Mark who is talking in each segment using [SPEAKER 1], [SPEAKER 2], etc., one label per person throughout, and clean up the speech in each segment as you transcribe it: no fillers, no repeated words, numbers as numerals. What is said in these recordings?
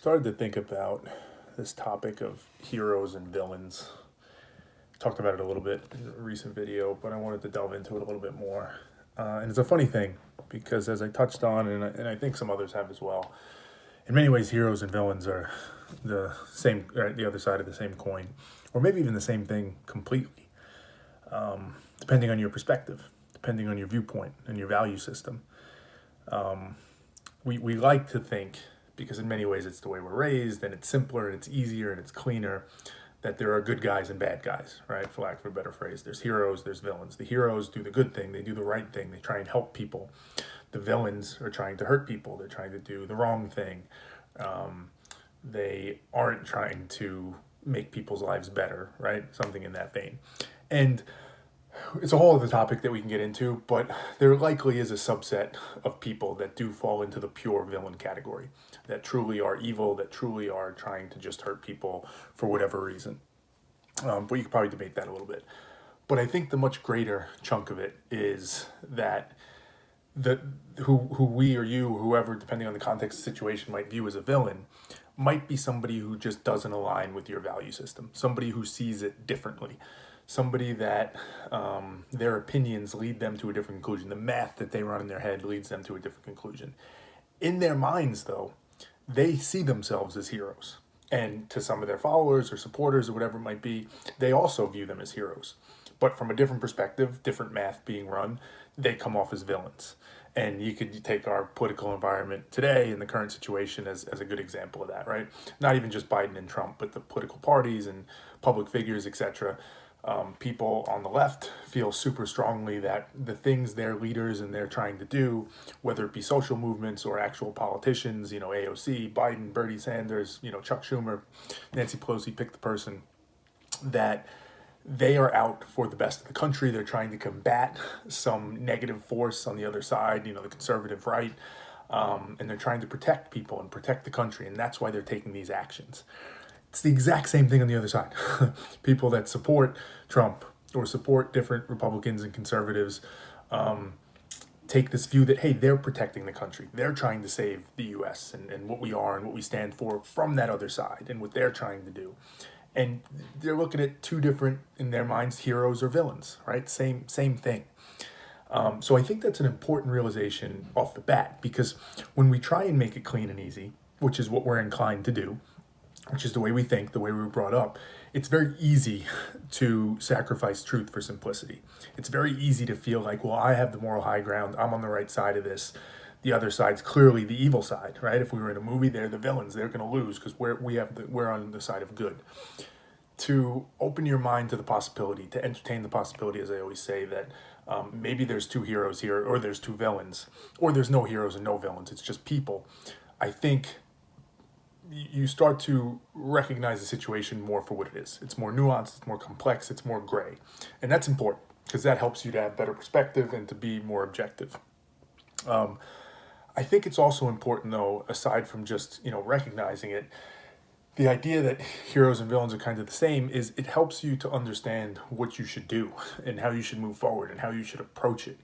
[SPEAKER 1] started to think about this topic of heroes and villains. Talked about it a little bit in a recent video, but I wanted to delve into it a little bit more. And it's a funny thing because, as I touched on, and I think some others have as well, in many ways, heroes and villains are the same, right, the other side of the same coin, or maybe even the same thing completely, depending on your perspective, depending on your viewpoint and your value system. We like to think, because in many ways it's the way we're raised, and it's simpler, and it's easier, and it's cleaner, that there are good guys and bad guys, right? For lack of a better phrase. There's heroes, there's villains. The heroes do the good thing, they do the right thing, they try and help people. The villains are trying to hurt people, they're trying to do the wrong thing. They aren't trying to make people's lives better, right? Something in that vein. And it's a whole other topic that we can get into, but there likely is a subset of people that do fall into the pure villain category, that truly are evil, that truly are trying to just hurt people for whatever reason. But you could probably debate that a little bit. But I think the much greater chunk of it is that who we or you, whoever, depending on the context of the situation, might view as a villain, might be somebody who just doesn't align with your value system, somebody who sees it differently, somebody that their opinions lead them to a different conclusion. The math that they run in their head leads them to a different conclusion. In their minds, though, they see themselves as heroes. And to some of their followers or supporters or whatever it might be, they also view them as heroes. But from a different perspective, different math being run, they come off as villains. And you could take our political environment today in the current situation as a good example of that, right? Not even just Biden and Trump, but the political parties and public figures, etc. People on the left feel super strongly that the things their leaders and they're trying to do, whether it be social movements or actual politicians, AOC, Biden, Bernie Sanders, Chuck Schumer, Nancy Pelosi, pick the person, that they are out for the best of the country. They're trying to combat some negative force on the other side, the conservative right, and they're trying to protect people and protect the country, and that's why they're taking these actions. It's the exact same thing on the other side. People that support Trump or support different Republicans and conservatives take this view that, hey, they're protecting the country. They're trying to save the U.S. and what we are and what we stand for from that other side and what they're trying to do. And they're looking at two different, in their minds, heroes or villains, right? Same thing. So I think that's an important realization off the bat, because when we try and make it clean and easy, which is what we're inclined to do, which is the way we think, the way we were brought up, it's very easy to sacrifice truth for simplicity. It's very easy to feel like, well, I have the moral high ground, I'm on the right side of this. The other side's clearly the evil side, right? If we were in a movie, they're the villains. They're going to lose because we're on the side of good. To open your mind to the possibility, to entertain the possibility, as I always say, that maybe there's two heroes here, or there's two villains, or there's no heroes and no villains. It's just people. I think you start to recognize the situation more for what it is. It's more nuanced, it's more complex, it's more gray. And that's important because that helps you to have better perspective and to be more objective. I think it's also important, though, aside from just, recognizing it, the idea that heroes and villains are kind of the same is it helps you to understand what you should do and how you should move forward and how you should approach it.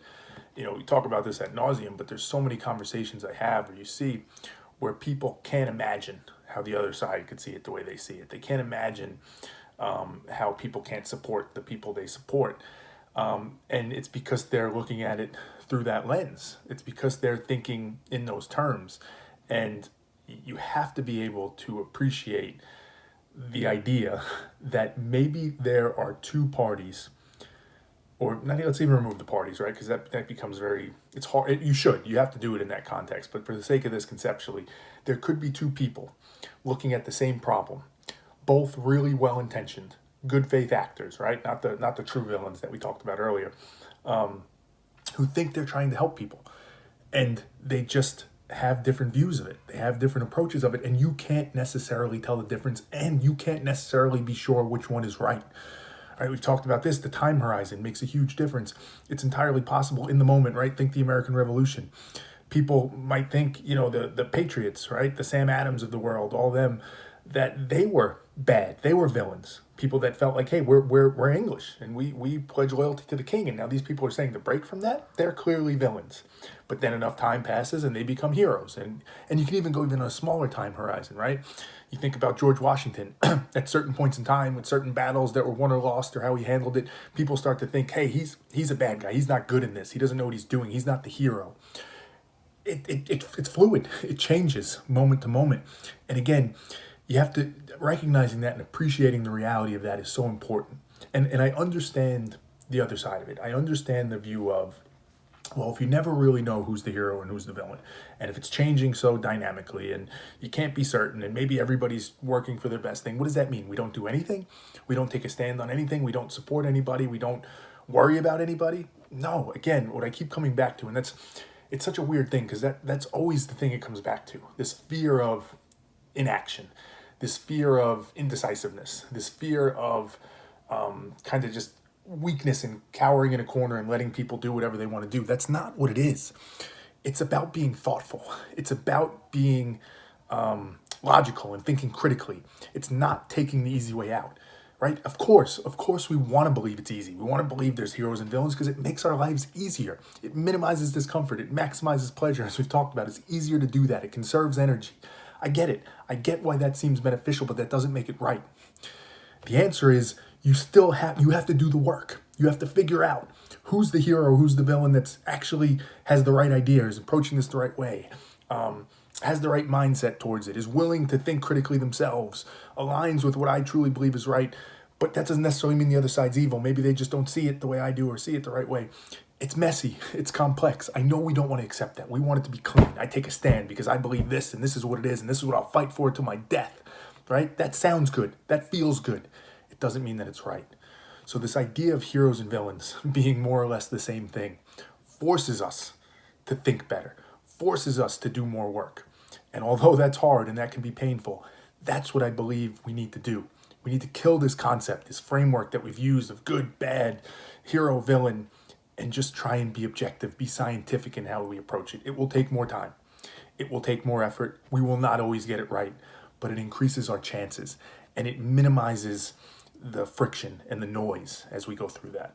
[SPEAKER 1] We talk about this ad nauseum, but there's so many conversations I have where you see where people can't imagine how the other side could see it the way they see it. They can't imagine how people can't support the people they support. And it's because they're looking at it through that lens. It's because they're thinking in those terms. And you have to be able to appreciate the idea that maybe there are two parties, or not, let's even remove the parties, right? Because that becomes it's hard. You have to do it in that context. But for the sake of this, conceptually, there could be two people looking at the same problem, both really well-intentioned, good faith actors, right? Not the true villains that we talked about earlier, who think they're trying to help people. And they just have different views of it. They have different approaches of it, and you can't necessarily tell the difference, and you can't necessarily be sure which one is right. All right, we've talked about this. The time horizon makes a huge difference. It's entirely possible in the moment, right? Think the American Revolution. People might think, the Patriots, right? The Sam Adams of the world, all them, that they were bad. They were villains. people that felt like, hey, we're English and we pledge loyalty to the king, and now these people are saying to break from that. They're clearly villains. But then enough time passes and they become heroes. And you can even go even on a smaller time horizon, right? You think about George Washington at certain points in time with certain battles that were won or lost or how he handled it. People start to think, hey, he's a bad guy. He's not good in this. He doesn't know what he's doing. He's not the hero. It's fluid. It changes moment to moment. And again, you have to recognizing that and appreciating the reality of that is so important. And I understand the other side of it. I understand the view of, well, if you never really know who's the hero and who's the villain, and if it's changing so dynamically and you can't be certain, and maybe everybody's working for their best thing, what does that mean? We don't do anything? We don't take a stand on anything? We don't support anybody? We don't worry about anybody? No, again, what I keep coming back to, and it's such a weird thing because that's always the thing it comes back to, this fear of inaction, this fear of indecisiveness, this fear of kind of just weakness and cowering in a corner and letting people do whatever they want to do. That's not what it is. It's about being thoughtful. It's about being logical and thinking critically. It's not taking the easy way out, right? Of course, we want to believe it's easy. We want to believe there's heroes and villains because it makes our lives easier. It minimizes discomfort. It maximizes pleasure, as we've talked about. It's easier to do that. It conserves energy. I get it. I get why that seems beneficial, but that doesn't make it right. The answer is you have to do the work. You have to figure out who's the hero, who's the villain that's actually has the right ideas, approaching this the right way, has the right mindset towards it, is willing to think critically themselves, aligns with what I truly believe is right, but that doesn't necessarily mean the other side's evil. Maybe they just don't see it the way I do or see it the right way. It's messy. It's complex. I know we don't want to accept that. We want it to be clean. I take a stand because I believe this and this is what it is and this is what I'll fight for to my death, right? That sounds good. That feels good. It doesn't mean that it's right. So this idea of heroes and villains being more or less the same thing forces us to think better, forces us to do more work. And although that's hard and that can be painful, that's what I believe we need to do. We need to kill this concept, this framework that we've used of good, bad, hero, villain, and just try and be objective, be scientific in how we approach it. It will take more time. It will take more effort. We will not always get it right, but it increases our chances and it minimizes the friction and the noise as we go through that.